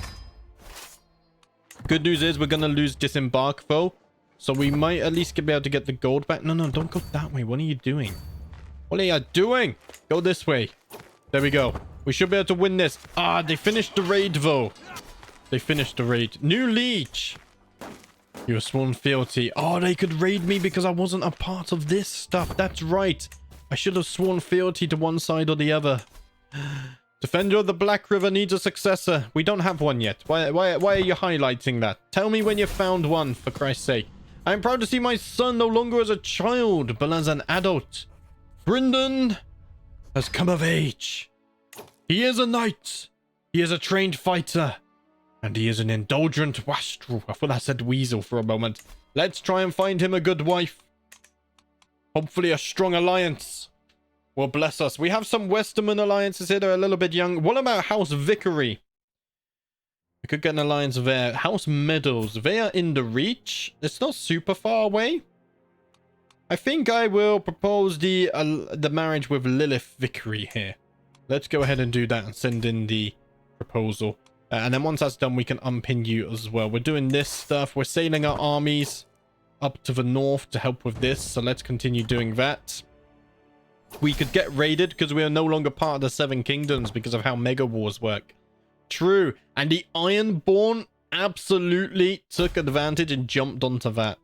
Good news is we're going to lose disembark, though. So we might at least be able to get the gold back. No, don't go that way. What are you doing? What are you doing? Go this way. There we go. We should be able to win this. Ah, they finished the raid, though. They finished the raid. New liege. You have sworn fealty. Oh, they could raid me because I wasn't a part of this stuff. That's right. I should have sworn fealty to one side or the other. Defender of the Blackriver needs a successor. We don't have one yet. Why are you highlighting that? Tell me when you found one, for Christ's sake. I am proud to see my son no longer as a child, but as an adult. Bryndon has come of age. He is a knight. He is a trained fighter. And he is an indulgent wastrel. I thought I said weasel for a moment. Let's try and find him a good wife. Hopefully a strong alliance will bless us. We have some Westerman alliances here. They're a little bit young. What about House Vickery? We could get an alliance there. House Meadows. They are in the reach. It's not super far away. I think I will propose the marriage with Lilith Vickery here. Let's go ahead and do that and send in the proposal. And then once that's done, we can unpin you as well. We're doing this stuff. We're sailing our armies up to the north to help with this. So let's continue doing that. We could get raided because we are no longer part of the Seven Kingdoms because of how Mega Wars work. True. And the Ironborn absolutely took advantage and jumped onto that.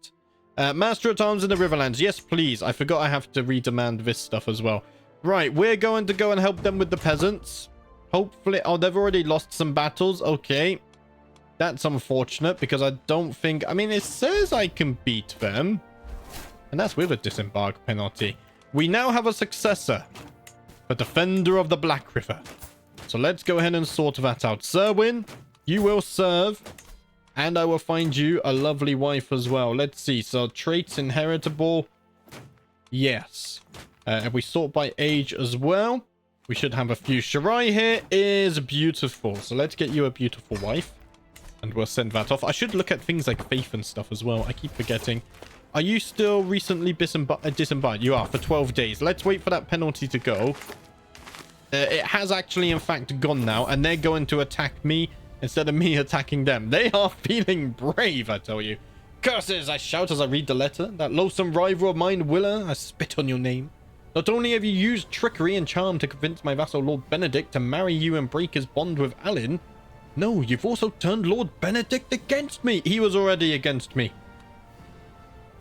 Master at Arms in the Riverlands. Yes, please. I forgot I have to redemand this stuff as well. Right. We're going to go and help them with the peasants. Hopefully. Oh, they've already lost some battles. Okay. That's unfortunate because I don't think... I mean, it says I can beat them. And that's with a disembark penalty. We now have a successor. The Defender of the Blackriver. So let's go ahead and sort that out. Serwyn, you will serve. And I will find you a lovely wife as well. Let's see. So traits inheritable. Yes. If we sort by age as well, we should have a few. Shirai here is beautiful. So let's get you a beautiful wife. And we'll send that off. I should look at things like faith and stuff as well. I keep forgetting. Are you still recently disembarked? You are, for 12 days. Let's wait for that penalty to go. It has actually, in fact, gone now. And they're going to attack me instead of me attacking them. They are feeling brave, I tell you. Curses, I shout as I read the letter. That loathsome rival of mine, Willa, I spit on your name. Not only have you used trickery and charm to convince my vassal Lord Benedict to marry you and break his bond with Alyn, no, you've also turned Lord Benedict against me. He was already against me.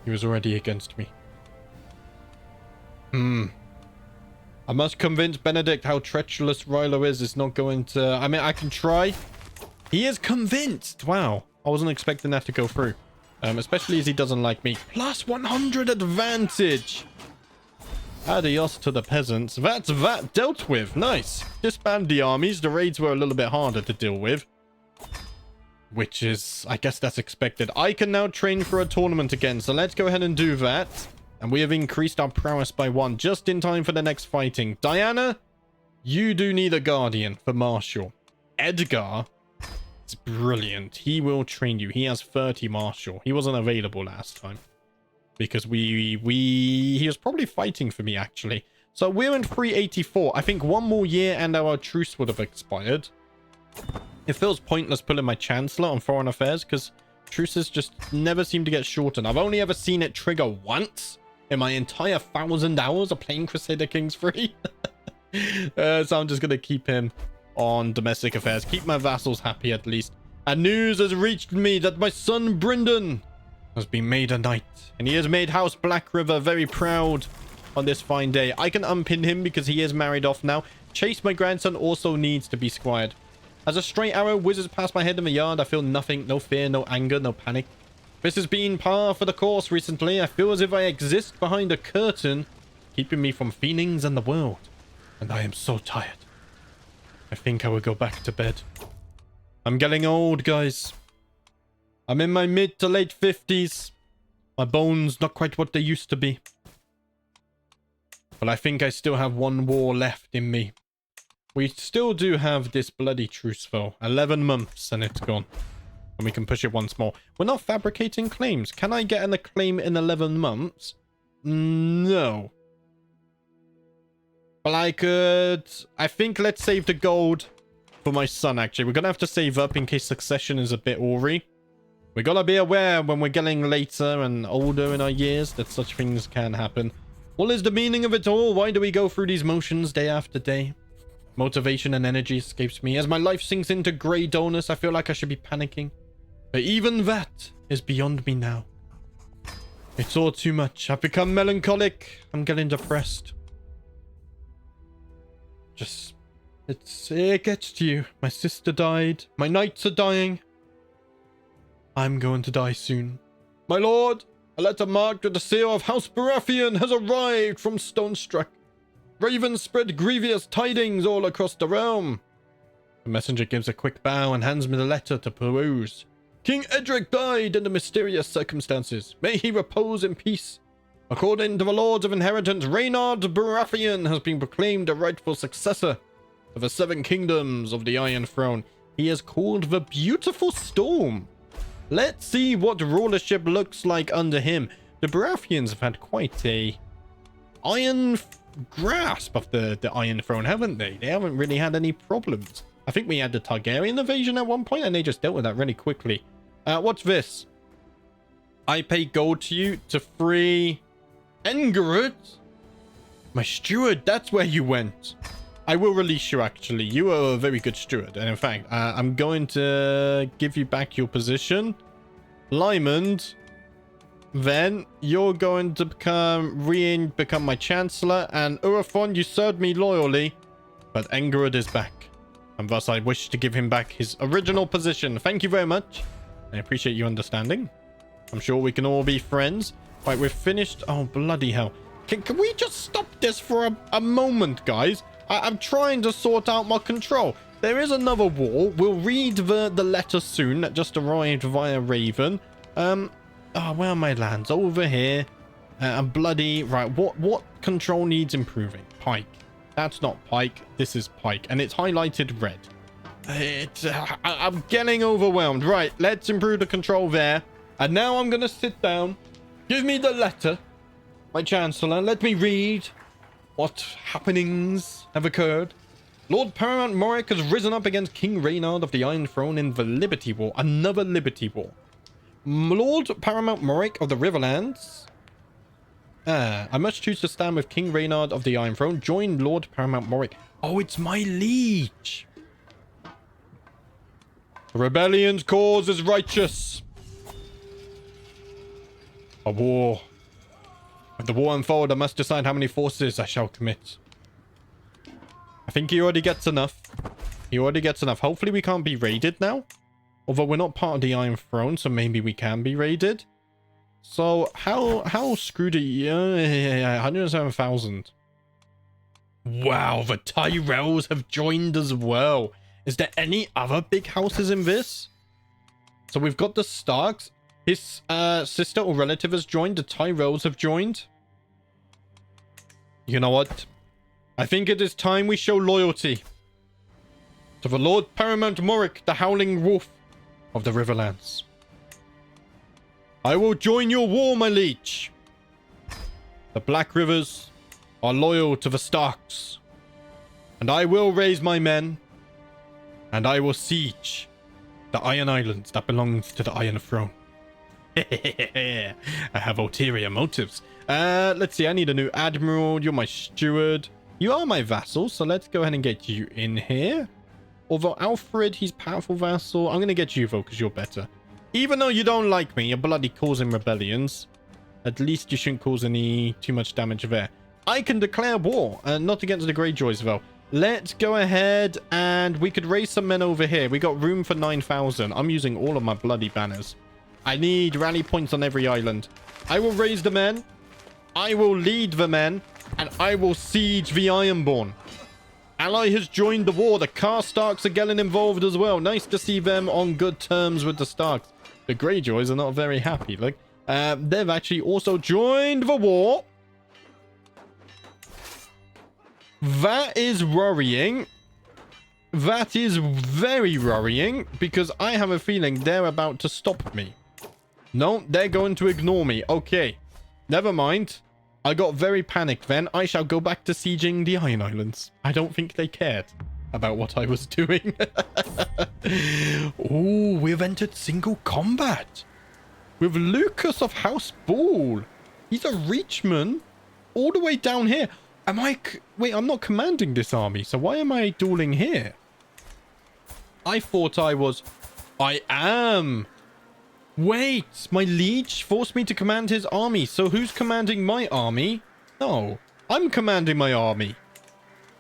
He was already against me. I must convince Benedict how treacherous Rylo is. It's not going to... I mean, I can try. He is convinced. Wow. I wasn't expecting that to go through. Especially as he doesn't like me. Plus 100 advantage. Adios to the peasants. That's that dealt with. Nice. Disband the armies. The raids were a little bit harder to deal with. Which is, I guess that's expected. I can now train for a tournament again. So let's go ahead and do that. And we have increased our prowess by 1 just in time for the next fighting. Diana, you do need a guardian for Marshall. Edgar is brilliant. He will train you. He has 30 Marshall. He wasn't available last time. Because he was probably fighting for me, actually. So we're in 384. I think 1 more year and our truce would have expired. It feels pointless pulling my Chancellor on Foreign Affairs because truces just never seem to get shortened. I've only ever seen it trigger once in my entire 1,000 hours of playing Crusader Kings 3. So I'm just going to keep him on domestic affairs. Keep my vassals happy at least. And news has reached me that my son Bryndon has been made a knight, and he has made House Blackriver very proud on this fine day. I can unpin him because he is married off now. Chase, my grandson, also needs to be squired. As a straight arrow whizzes past my head in the yard, I feel nothing, no fear, no anger, no panic. This has been par for the course recently. I feel as if I exist behind a curtain, keeping me from feelings and the world. And I am so tired. I think I will go back to bed. I'm getting old, guys. I'm in my mid to late 50s. My bones not quite what they used to be. But I think I still have one war left in me. We still do have this bloody truce, though. 11 months and it's gone. And we can push it once more. We're not fabricating claims. Can I get an acclaim in 11 months? No. But I could... I think let's save the gold for my son, actually. We're going to have to save up in case succession is a bit awry. We got to be aware when we're getting later and older in our years that such things can happen. What is the meaning of it all? Why do we go through these motions day after day? Motivation and energy escapes me. As my life sinks into grey dullness, I feel like I should be panicking. But even that is beyond me now. It's all too much. I've become melancholic. I'm getting depressed. It gets to you. My sister died. My knights are dying. I'm going to die soon. My lord, a letter marked with the seal of House Baratheon has arrived from Stonestruck. Ravens spread grievous tidings all across the realm. The messenger gives a quick bow and hands me the letter to peruse. King Edric died under mysterious circumstances. May he repose in peace. According to the Lords of Inheritance, Reynard Baratheon has been proclaimed the rightful successor of the 7 kingdoms of the Iron Throne. He is called the Beautiful Storm. Let's see what rulership looks like under him. The Baratheons have had quite a iron grasp of the Iron Throne, haven't they? They haven't really had any problems. I think we had the Targaryen invasion at one point, and they just dealt with that really quickly. What's this? I pay gold to you to free Engurut? My steward, that's where you went. I will release you, actually. You are a very good steward. And in fact, I'm going to give you back your position. Lymond. Then you're going to become my chancellor. And Urathon, you served me loyally. But Engurut is back. And thus I wish to give him back his original position. Thank you very much. I appreciate you understanding. I'm sure we can all be friends. Right, we're finished. Oh, bloody hell. Can we just stop this for a moment, guys? I'm trying to sort out my control. There is another war. We'll read the letter soon that just arrived via Raven. Oh, where are my lands? Over here. Bloody... Right, what control needs improving? Pike. That's not Pike. This is Pike. And it's highlighted red. I'm getting overwhelmed. Right, let's improve the control there. And now I'm going to sit down. Give me the letter. My chancellor. Let me read what happenings have occurred. Lord Paramount Morik has risen up against King Reynard of the Iron Throne in the Liberty War. Another Liberty War. Lord Paramount Morik of the Riverlands. I must choose to stand with King Reynard of the Iron Throne. Join Lord Paramount Morik. Oh, it's my liege. The rebellion's cause is righteous. A war. When the war unfolds, I must decide how many forces I shall commit. I think he already gets enough. He already gets enough. Hopefully we can't be raided now. Although we're not part of the Iron Throne, so maybe we can be raided. So, how screwed are you? 107,000. Wow, the Tyrells have joined as well. Is there any other big houses in this? So we've got the Starks. His sister or relative has joined. The Tyrells have joined. You know what? I think it is time we show loyalty to the Lord Paramount Morik, the Howling Wolf of the Riverlands. I will join your war, my liege. The Blackrivers are loyal to the Starks. And I will raise my men. And I will siege the Iron Islands that belongs to the Iron Throne. I have ulterior motives. Let's see. I need a new admiral. You're my steward. You are my vassal, so let's go ahead and get you in here. Although Alfred, he's powerful vassal. I'm going to get you, though, because you're better. Even though you don't like me, you're bloody causing rebellions. At least you shouldn't cause too much damage there. I can declare war, not against the Greyjoys, though. Let's go ahead and we could raise some men over here. We got room for 9,000. I'm using all of my bloody banners. I need rally points on every island. I will raise the men. I will lead the men. And I will siege the Ironborn. Ally has joined the war. The Karstarks are getting involved as well. Nice to see them on good terms with the Starks. The Greyjoys are not very happy. Like, they've actually also joined the war. That is worrying. That is very worrying because I have a feeling they're about to stop me. No, they're going to ignore me. Okay, never mind. I got very panicked then. I shall go back to sieging the Iron Islands. I don't think they cared about what I was doing. Oh, we've entered single combat with Lucas of House Ball. He's a Reachman all the way down here. Am I... Wait, I'm not commanding this army, so why am I dueling here? I thought I was... I am... Wait, my liege forced me to command his army. So who's commanding my army? No, I'm commanding my army.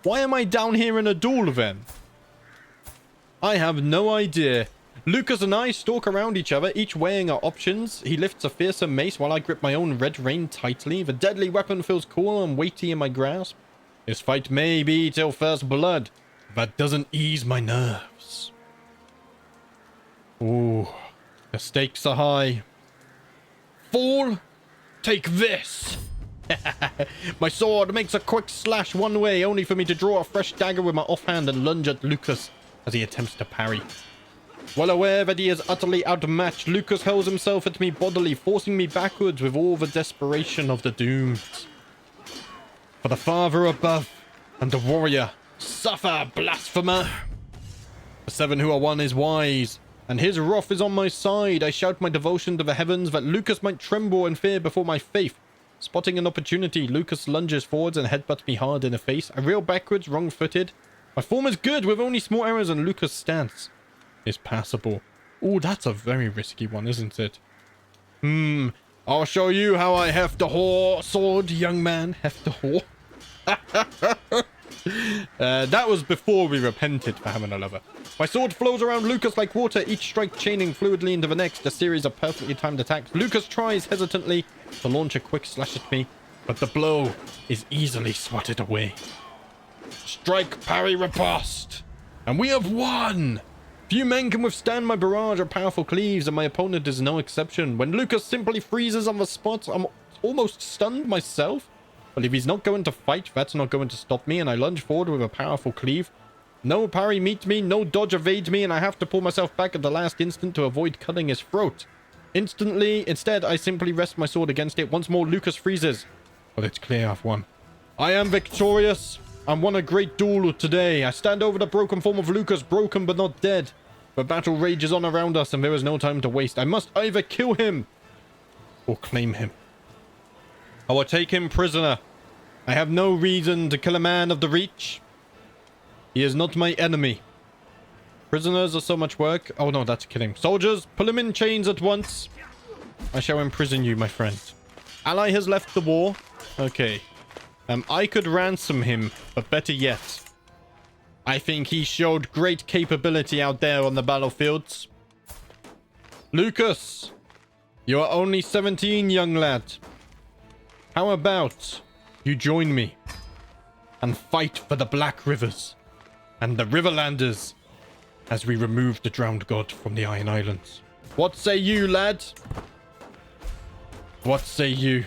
Why am I down here in a duel then? I have no idea. Lucas and I stalk around each other, each weighing our options. He lifts a fearsome mace while I grip my own red rein tightly. The deadly weapon feels cool and weighty in my grasp. This fight may be till first blood. That doesn't ease my nerves. Ooh. The stakes are high. Fool, take this. My sword makes a quick slash one way, only for me to draw a fresh dagger with my offhand and lunge at Lucas as he attempts to parry. Well aware that he is utterly outmatched, Lucas hurls himself at me bodily, forcing me backwards with all the desperation of the doomed. For the Father above and the warrior, suffer, blasphemer. The seven who are one is wise, and his wrath is on my side. I shout my devotion to the heavens that Lucas might tremble in fear before my faith. Spotting an opportunity, Lucas lunges forwards and headbutts me hard in the face. I reel backwards, wrong-footed. My form is good with only small errors, and Lucas' stance is passable. Ooh, that's a very risky one, isn't it? I'll show you how I heft a whore sword, young man. Heft a whore. That was before we repented for having a lover. My sword flows around Lucas like water, each strike chaining fluidly into the next, a series of perfectly timed attacks. Lucas tries hesitantly to launch a quick slash at me, but the blow is easily swatted away. Strike, parry, riposte, and we have won! Few men can withstand my barrage of powerful cleaves, and my opponent is no exception. When Lucas simply freezes on the spot, I'm almost stunned myself. But if he's not going to fight, that's not going to stop me, and I lunge forward with a powerful cleave. No parry meets me, no dodge evades me, and I have to pull myself back at the last instant to avoid cutting his throat. Instead, I simply rest my sword against it. Once more, Lucas freezes. But it's clear I've won. I am victorious. I won a great duel today. I stand over the broken form of Lucas, broken but not dead. The battle rages on around us, and there is no time to waste. I must either kill him or claim him. I will take him prisoner. I have no reason to kill a man of the Reach. He is not my enemy. Prisoners are so much work. Oh no, that's killing. Soldiers, pull him in chains at once. I shall imprison you, my friend. Ally has left the war. Okay. I could ransom him, but better yet, I think he showed great capability out there on the battlefields. Lucas, you are only 17, young lad. How about you join me and fight for the Black Rivers and the Riverlanders as we remove the drowned god from the Iron Islands? What say you, lad? What say you?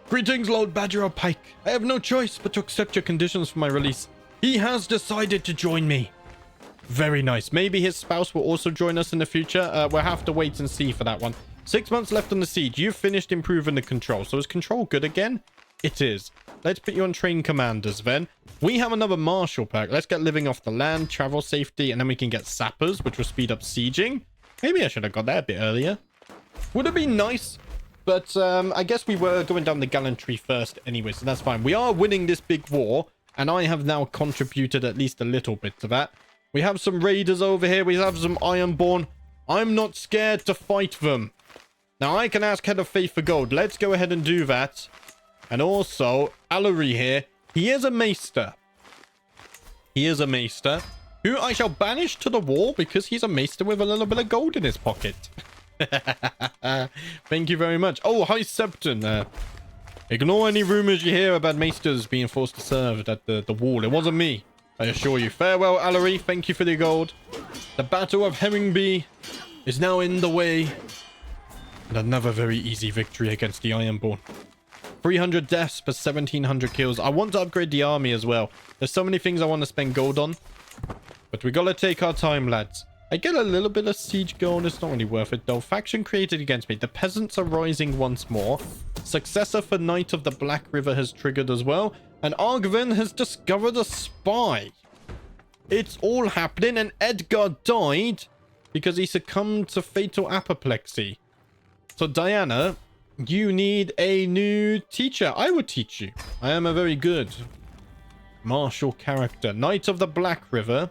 Greetings, Lord Badger of Pike. I have no choice but to accept your conditions for my release. He has decided to join me. Very nice. Maybe his spouse will also join us in the future. We'll have to wait and see for that one. 6 months left on the siege. You've finished improving the control. So is control good again? It is. Let's put you on train commanders then. We have another martial perk. Let's get living off the land, travel safety, and then we can get sappers, which will speed up sieging. Maybe I should have got that a bit earlier. Would have been nice. But I guess we were going down the gallantry first anyway, so that's fine. We are winning this big war, and I have now contributed at least a little bit to that. We have some raiders over here. We have some Ironborn. I'm not scared to fight them. Now, I can ask Head of Faith for gold. Let's go ahead and do that. And also, Allery here. He is a maester. He is a maester, who I shall banish to the wall because he's a maester with a little bit of gold in his pocket. Thank you very much. Oh, hi, Septon. Ignore any rumors you hear about maesters being forced to serve at the wall. It wasn't me, I assure you. Farewell, Allery. Thank you for the gold. The Battle of Herringby is now in the way. And another very easy victory against the Ironborn. 300 deaths per 1700 kills. I want to upgrade the army as well. There's so many things I want to spend gold on. But we gotta take our time, lads. I get a little bit of siege gold. It's not really worth it, though. Faction created against me. The peasants are rising once more. Successor for Knight of the Blackriver has triggered as well. And Argvin has discovered a spy. It's all happening, and Edgar died because he succumbed to fatal apoplexy. So, Diana, you need a new teacher. I would teach you. I am a very good martial character. Knight of the Blackriver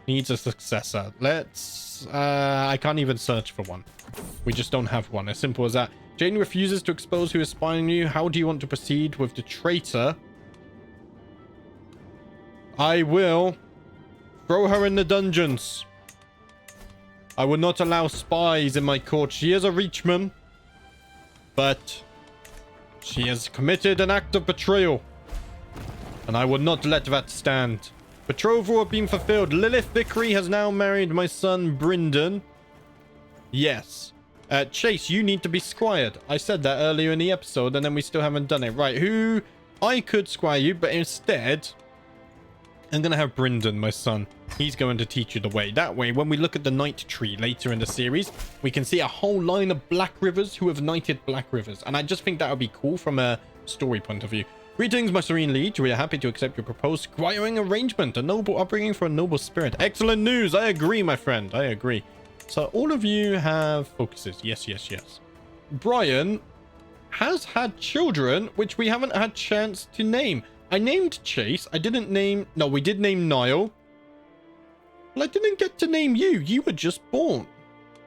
needs a successor. Let's... I can't even search for one. We just don't have one. As simple as that. Jane refuses to expose who is spying on you. How do you want to proceed with the traitor? I will throw her in the dungeons. I will not allow spies in my court. She is a Reachman, but she has committed an act of betrayal, and I will not let that stand. Betrothal have been fulfilled. Lilith Vickery has now married my son, Bryndon. Yes. Chase, you need to be squired. I said that earlier in the episode, and then we still haven't done it. Right, who... I could squire you, but instead... I'm going to have Bryndon, my son. He's going to teach you the way. That way, when we look at the Knight tree later in the series, we can see a whole line of Blackrivers who have knighted Blackrivers. And I just think that would be cool from a story point of view. Greetings, my serene liege. We are happy to accept your proposed squiring arrangement. A noble upbringing for a noble spirit. Excellent news. I agree, my friend. I agree. So all of you have focuses. Yes, yes, yes. Brian has had children, which we haven't had chance to name. I named Chase. I didn't name... No, we did name Niall. Well, I didn't get to name you. You were just born.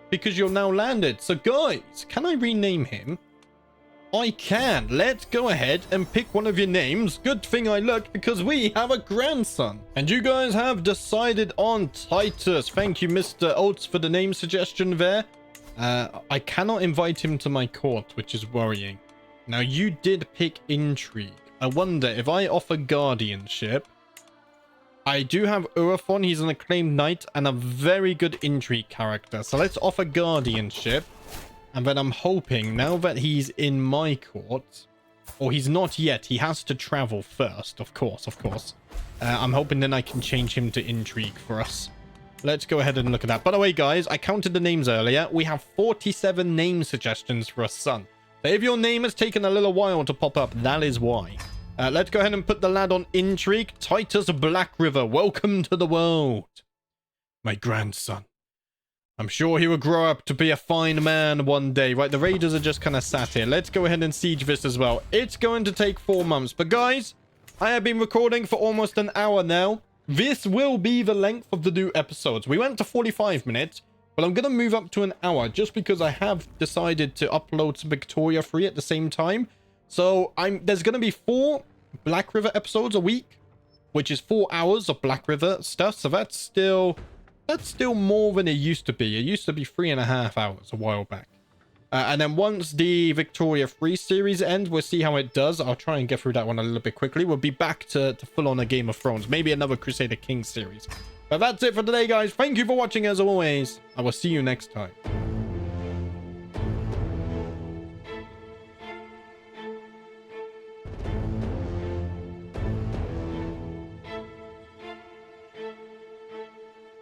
Because you're now landed. So, guys, can I rename him? I can. Let's go ahead and pick one of your names. Good thing I looked, because we have a grandson. And you guys have decided on Titus. Thank you, Mr. Oates, for the name suggestion there. I cannot invite him to my court, which is worrying. Now, you did pick Intrigue. I wonder if I offer guardianship. I do have Urathon. He's an acclaimed knight and a very good intrigue character. So let's offer guardianship. And then I'm hoping, now that he's in my court, or he's not yet, he has to travel first, of course, of course. I'm hoping then I can change him to intrigue for us. Let's go ahead and look at that. By the way, guys, I counted the names earlier. We have 47 name suggestions for a son. So if your name has taken a little while to pop up, that is why. Let's go ahead and put the lad on intrigue. Titus Blackriver, welcome to the world. My grandson. I'm sure he will grow up to be a fine man one day. Right, the raiders are just kind of sat here. Let's go ahead and siege this as well. It's going to take 4 months. But guys, I have been recording for almost an hour now. This will be the length of the new episodes. We went to 45 minutes. But I'm going to move up to an hour just because I have decided to upload some Victoria 3 at the same time. So there's going to be 4 Blackriver episodes a week, which is 4 hours of Blackriver stuff. So that's still more than it used to be. It used to be 3.5 hours a while back. And then once the Victoria 3 series ends, we'll see how it does. I'll try and get through that one a little bit quickly. We'll be back to full on a Game of Thrones. Maybe another Crusader Kings series. But that's it for today, guys. Thank you for watching as always. I will see you next time.